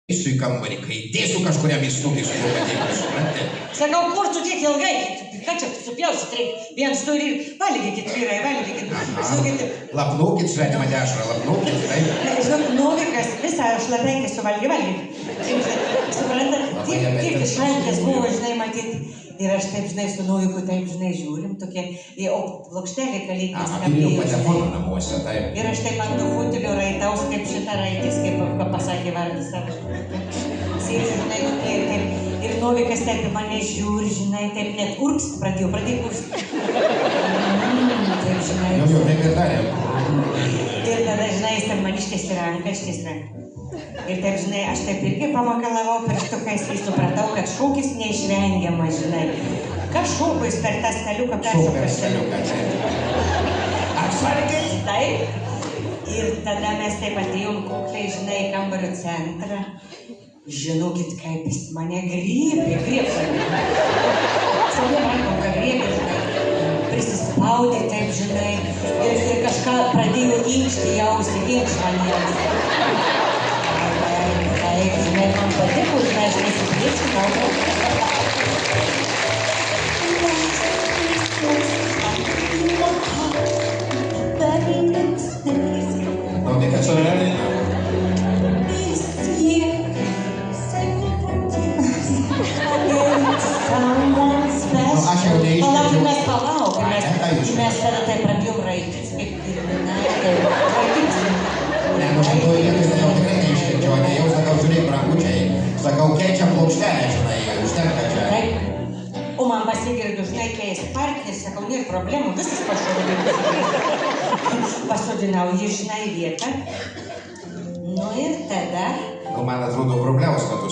Eisiu į kambarį, kai dėsiu kažkuriam į snukį su juo padėjimu, supranti? Sakau, kur tu tiek ilgai? Ką čia supjausit reikia? Viens turi ir valgykit, vyrai, valgykit. Žinokit, Lapnokit svetimą dešrą, lapnokit, taip? žinok, Novikas visą šlapenkį suvalgė. Suprantat, tiek išalkęs buvo, žinai, matyt. Ir aš taip, žinai, su Noviku taip, žinai, žiūrim, tokie, o plokštelė kalėdinė Turėjau skambėjo. patefoną namuose, taip. Ir aš taip ant tų futelio raitaus, kaip šita raitis, kaip pasakė vardas savo. Sėdžiu, žinai, tokie, taip, ir Novikas taip į mane žiūri, žinai, taip net urkst pradėjo urkst. Taip, žinai. Jau, taip ir darėm. Ir tada, žinai, jis ten man ištiesė ranką. Ir taip, žinai, aš taip irgi pamakalavau pirštukais, kai supratau, kad šūkis neišvengiamas, žinai. Kas šūkis per tą staliuką peršoka staliuką? Atsargiai! Taip. Ir tada mes taip atėjom kukliai, žinai, į kambario centrą. Žinokit, kaip jis mane griebė. Saviem rankom, kad griebė, žinai. Prisispaudė, taip, žinai. Ir kažką pradėjo inkšti jausti, man jausti. Taip, žinai, man patiko, žinai, aš nesipriešinu, galbūt. Novika, čia yra. Aš jau neišgirdžiau. Mes palaukim, mes tada taip pradėjom raitis, kaip kirminai, taip raitis. Ne, nu šitoj vietoj jau tikrai neišgirdžiau, atėjau, sakau, žiūrėk, brangučiai, sakau, keičiam plokštelę, žinai, užtenka čia. Taip. O man pasigirdu, žinai, kai jis partneris, sakau, nėra problemų, visas pasodinau jį, žinai, vietą. Nu ir tada... Nu, man atrodo, problemos, kad tu